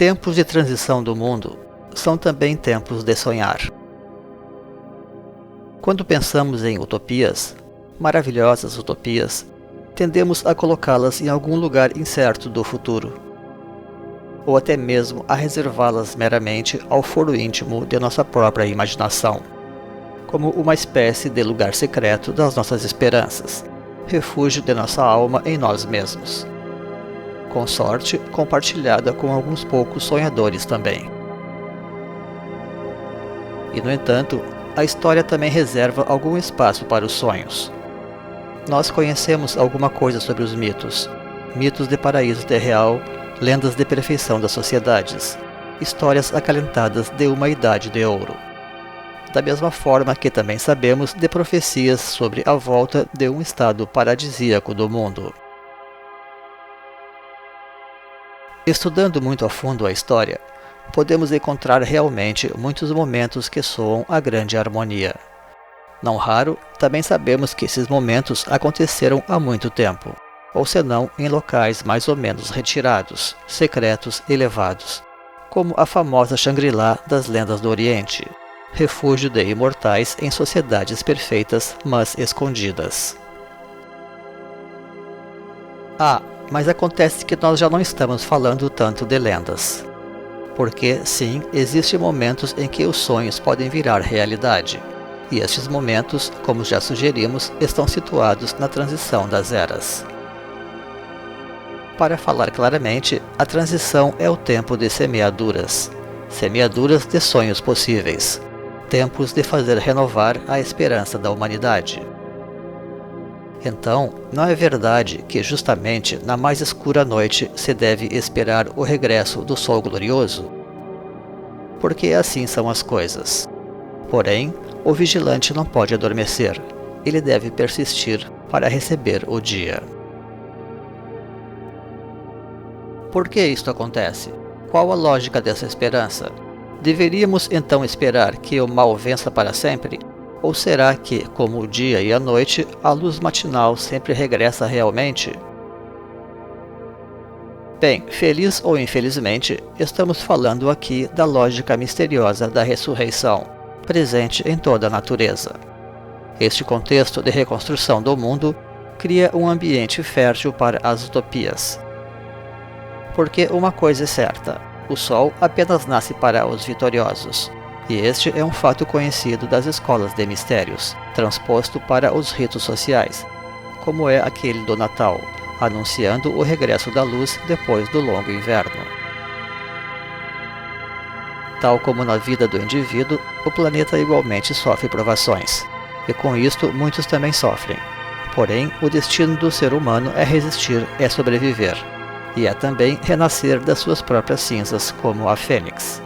Tempos de transição do mundo são também tempos de sonhar. Quando pensamos em utopias, maravilhosas utopias, tendemos a colocá-las em algum lugar incerto do futuro, ou até mesmo a reservá-las meramente ao foro íntimo de nossa própria imaginação, como uma espécie de lugar secreto das nossas esperanças, refúgio de nossa alma em nós mesmos, com sorte compartilhada com alguns poucos sonhadores também. E, no entanto, a história também reserva algum espaço para os sonhos. Nós conhecemos alguma coisa sobre os mitos, mitos de paraíso terreal, lendas de perfeição das sociedades, histórias acalentadas de uma idade de ouro. Da mesma forma que também sabemos de profecias sobre a volta de um estado paradisíaco do mundo. Estudando muito a fundo a história, podemos encontrar realmente muitos momentos que soam a grande harmonia. Não raro, também sabemos que esses momentos aconteceram há muito tempo, ou senão em locais mais ou menos retirados, secretos e elevados, como a famosa Shangri-La das lendas do Oriente, refúgio de imortais em sociedades perfeitas, mas escondidas. Mas acontece que nós já não estamos falando tanto de lendas. Porque, sim, existem momentos em que os sonhos podem virar realidade, e estes momentos, como já sugerimos, estão situados na transição das eras. Para falar claramente, a transição é o tempo de semeaduras de sonhos possíveis, tempos de fazer renovar a esperança da humanidade. Então, não é verdade que justamente na mais escura noite se deve esperar o regresso do sol glorioso? Porque assim são as coisas. Porém, o vigilante não pode adormecer, ele deve persistir para receber o dia. Por que isto acontece? Qual a lógica dessa esperança? Deveríamos então esperar que o mal vença para sempre? Ou será que, como o dia e a noite, a luz matinal sempre regressa realmente? Bem, feliz ou infelizmente, estamos falando aqui da lógica misteriosa da ressurreição, presente em toda a natureza. Este contexto de reconstrução do mundo cria um ambiente fértil para as utopias. Porque uma coisa é certa, o sol apenas nasce para os vitoriosos. E este é um fato conhecido das escolas de mistérios, transposto para os ritos sociais, como é aquele do Natal, anunciando o regresso da luz depois do longo inverno. Tal como na vida do indivíduo, o planeta igualmente sofre provações, e com isto muitos também sofrem. Porém, o destino do ser humano é resistir, é sobreviver, e é também renascer das suas próprias cinzas, como a fênix.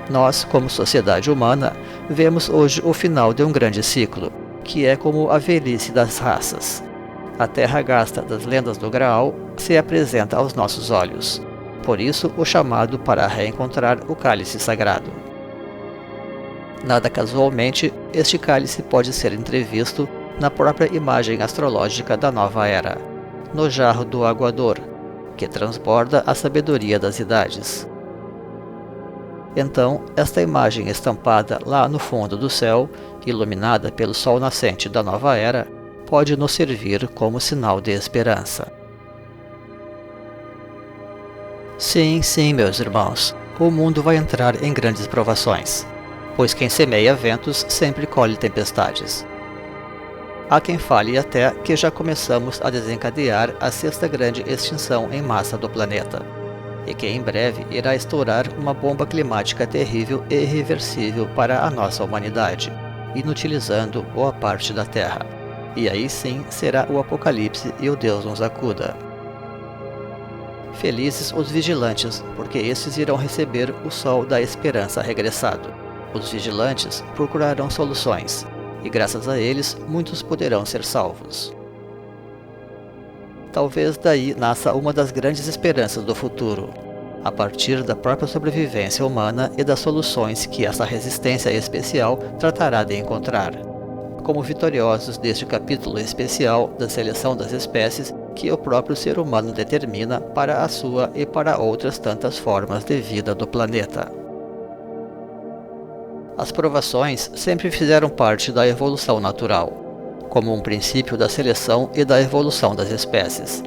Nós, como sociedade humana, vemos hoje o final de um grande ciclo, que é como a velhice das raças. A terra gasta das lendas do Graal se apresenta aos nossos olhos. Por isso, o chamado para reencontrar o cálice sagrado. Nada casualmente, este cálice pode ser entrevisto na própria imagem astrológica da nova era, no jarro do aguador, que transborda a sabedoria das idades. Então, esta imagem estampada lá no fundo do céu, iluminada pelo sol nascente da nova era, pode nos servir como sinal de esperança. Sim, meus irmãos, o mundo vai entrar em grandes provações, pois quem semeia ventos sempre colhe tempestades. Há quem fale até que já começamos a desencadear a sexta grande extinção em massa do planeta, e que em breve irá estourar uma bomba climática terrível e irreversível para a nossa humanidade, inutilizando boa parte da Terra. E aí sim será o apocalipse e o Deus nos acuda. Felizes os vigilantes, porque esses irão receber o sol da esperança regressado. Os vigilantes procurarão soluções, e graças a eles muitos poderão ser salvos. Talvez daí nasça uma das grandes esperanças do futuro, a partir da própria sobrevivência humana e das soluções que essa resistência especial tratará de encontrar. Como vitoriosos deste capítulo especial da seleção das espécies, que o próprio ser humano determina para a sua e para outras tantas formas de vida do planeta. As provações sempre fizeram parte da evolução natural, como um princípio da seleção e da evolução das espécies.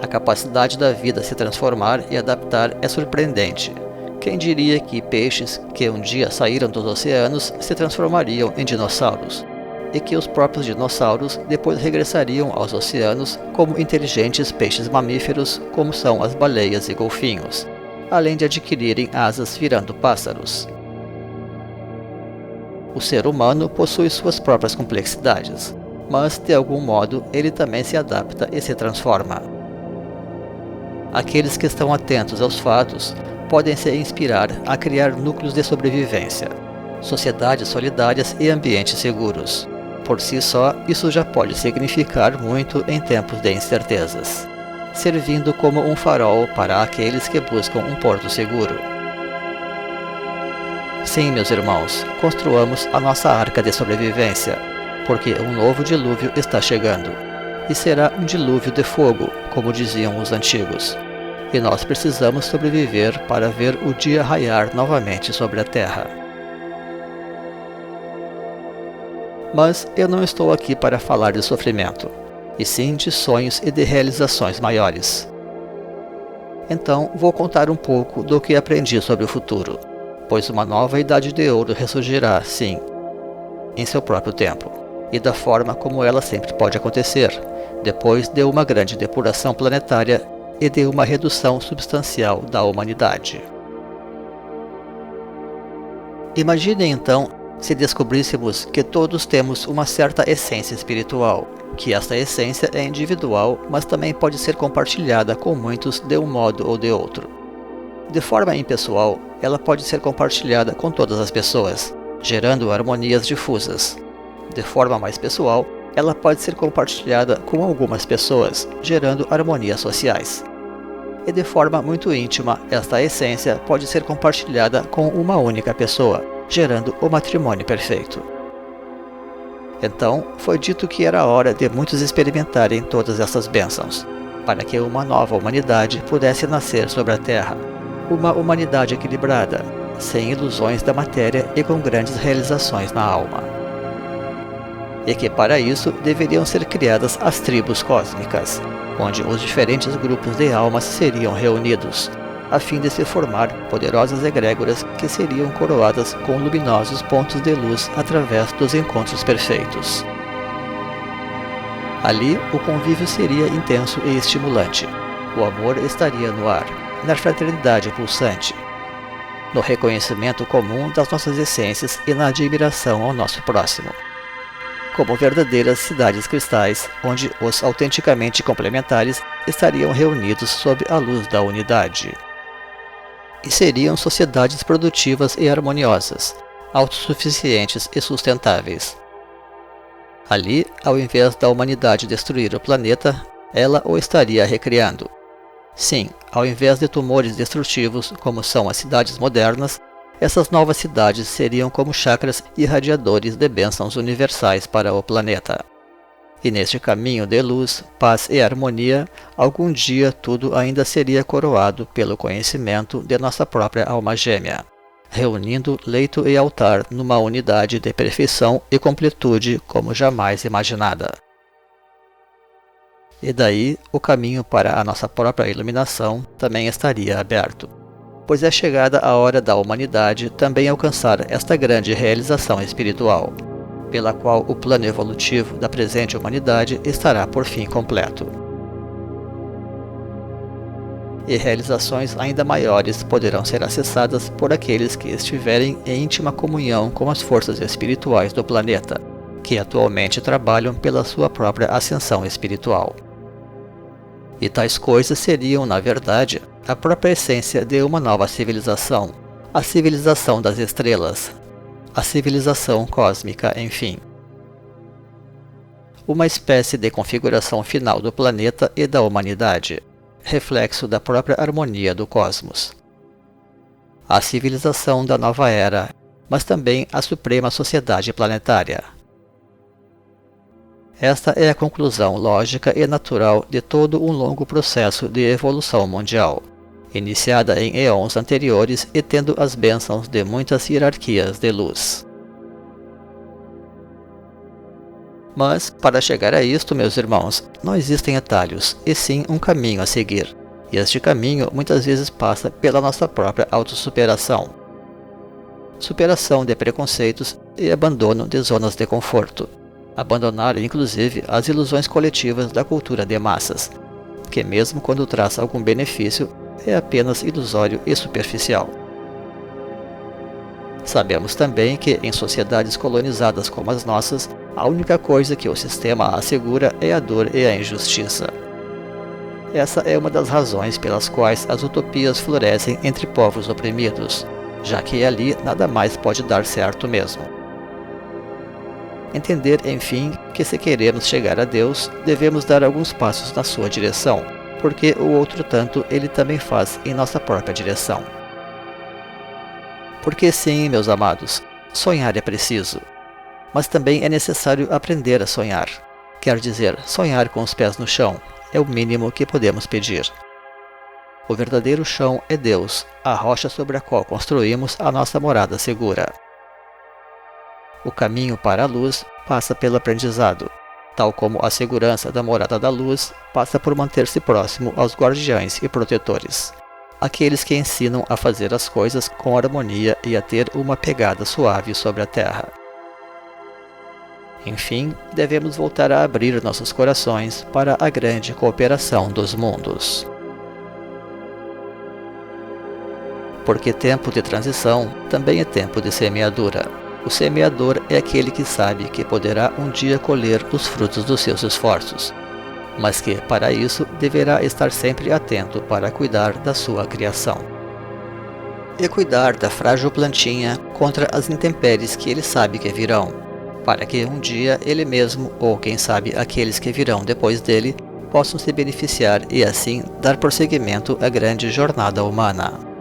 A capacidade da vida se transformar e adaptar é surpreendente. Quem diria que peixes que um dia saíram dos oceanos se transformariam em dinossauros, e que os próprios dinossauros depois regressariam aos oceanos como inteligentes peixes mamíferos, como são as baleias e golfinhos, além de adquirirem asas virando pássaros. O ser humano possui suas próprias complexidades, mas de algum modo ele também se adapta e se transforma. Aqueles que estão atentos aos fatos podem se inspirar a criar núcleos de sobrevivência, sociedades solidárias e ambientes seguros. Por si só, isso já pode significar muito em tempos de incertezas, servindo como um farol para aqueles que buscam um porto seguro. Sim, meus irmãos, construamos a nossa arca de sobrevivência, porque um novo dilúvio está chegando, e será um dilúvio de fogo, como diziam os antigos. E nós precisamos sobreviver para ver o dia raiar novamente sobre a Terra. Mas eu não estou aqui para falar de sofrimento, e sim de sonhos e de realizações maiores. Então, vou contar um pouco do que aprendi sobre o futuro, pois uma nova idade de ouro ressurgirá, sim, em seu próprio tempo, e da forma como ela sempre pode acontecer, depois de uma grande depuração planetária e de uma redução substancial da humanidade. Imagine então se descobríssemos que todos temos uma certa essência espiritual, que esta essência é individual, mas também pode ser compartilhada com muitos de um modo ou de outro. De forma impessoal, ela pode ser compartilhada com todas as pessoas, gerando harmonias difusas. De forma mais pessoal, ela pode ser compartilhada com algumas pessoas, gerando harmonias sociais. E de forma muito íntima, esta essência pode ser compartilhada com uma única pessoa, gerando o matrimônio perfeito. Então, foi dito que era hora de muitos experimentarem todas essas bênçãos, para que uma nova humanidade pudesse nascer sobre a Terra, uma humanidade equilibrada, sem ilusões da matéria e com grandes realizações na alma. E que para isso deveriam ser criadas as tribos cósmicas, onde os diferentes grupos de almas seriam reunidos, a fim de se formar poderosas egrégoras que seriam coroadas com luminosos pontos de luz através dos encontros perfeitos. Ali, o convívio seria intenso e estimulante. O amor estaria no ar, na fraternidade pulsante, no reconhecimento comum das nossas essências e na admiração ao nosso próximo, como verdadeiras cidades cristais, onde os autenticamente complementares estariam reunidos sob a luz da unidade. E seriam sociedades produtivas e harmoniosas, autossuficientes e sustentáveis. Ali, ao invés da humanidade destruir o planeta, ela o estaria recriando. Sim, ao invés de tumores destrutivos, como são as cidades modernas, essas novas cidades seriam como chakras irradiadores de bênçãos universais para o planeta. E neste caminho de luz, paz e harmonia, algum dia tudo ainda seria coroado pelo conhecimento de nossa própria alma gêmea, reunindo leito e altar numa unidade de perfeição e completude como jamais imaginada. E daí, o caminho para a nossa própria iluminação também estaria aberto, pois é chegada a hora da humanidade também alcançar esta grande realização espiritual, pela qual o plano evolutivo da presente humanidade estará por fim completo. E realizações ainda maiores poderão ser acessadas por aqueles que estiverem em íntima comunhão com as forças espirituais do planeta, que atualmente trabalham pela sua própria ascensão espiritual. E tais coisas seriam, na verdade, a própria essência de uma nova civilização, a civilização das estrelas, a civilização cósmica, enfim. Uma espécie de configuração final do planeta e da humanidade, reflexo da própria harmonia do cosmos. A civilização da nova era, mas também a suprema sociedade planetária. Esta é a conclusão lógica e natural de todo um longo processo de evolução mundial, iniciada em eons anteriores e tendo as bênçãos de muitas hierarquias de luz. Mas, para chegar a isto, meus irmãos, não existem atalhos, e sim um caminho a seguir. E este caminho muitas vezes passa pela nossa própria autossuperação. Superação de preconceitos e abandono de zonas de conforto. Abandonar, inclusive, as ilusões coletivas da cultura de massas, que mesmo quando traz algum benefício, é apenas ilusório e superficial. Sabemos também que, em sociedades colonizadas como as nossas, a única coisa que o sistema assegura é a dor e a injustiça. Essa é uma das razões pelas quais as utopias florescem entre povos oprimidos, já que ali nada mais pode dar certo mesmo. Entender, enfim, que se queremos chegar a Deus, devemos dar alguns passos na sua direção, porque o outro tanto ele também faz em nossa própria direção. Porque sim, meus amados, sonhar é preciso, mas também é necessário aprender a sonhar. Quer dizer, sonhar com os pés no chão é o mínimo que podemos pedir. O verdadeiro chão é Deus, a rocha sobre a qual construímos a nossa morada segura. O caminho para a luz passa pelo aprendizado, tal como a segurança da morada da luz passa por manter-se próximo aos guardiães e protetores, aqueles que ensinam a fazer as coisas com harmonia e a ter uma pegada suave sobre a terra. Enfim, devemos voltar a abrir nossos corações para a grande cooperação dos mundos. Porque tempo de transição também é tempo de semeadura. O semeador é aquele que sabe que poderá um dia colher os frutos dos seus esforços, mas que, para isso, deverá estar sempre atento para cuidar da sua criação. E cuidar da frágil plantinha contra as intempéries que ele sabe que virão, para que um dia ele mesmo, ou quem sabe aqueles que virão depois dele, possam se beneficiar e assim dar prosseguimento à grande jornada humana.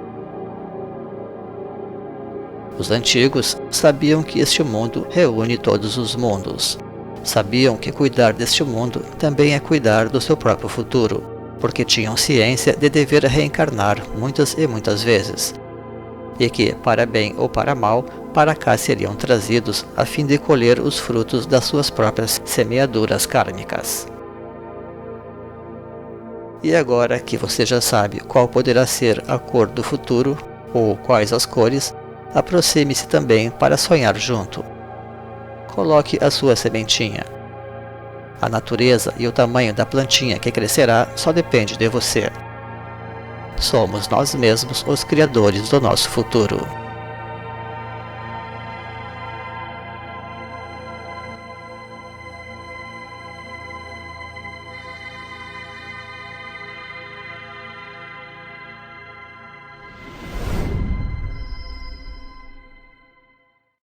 Os antigos sabiam que este mundo reúne todos os mundos. Sabiam que cuidar deste mundo também é cuidar do seu próprio futuro, porque tinham ciência de dever reencarnar muitas e muitas vezes, e que, para bem ou para mal, para cá seriam trazidos a fim de colher os frutos das suas próprias semeaduras kármicas. E agora que você já sabe qual poderá ser a cor do futuro, ou quais as cores, aproxime-se também para sonhar junto. Coloque a sua sementinha. A natureza e o tamanho da plantinha que crescerá só depende de você. Somos nós mesmos os criadores do nosso futuro.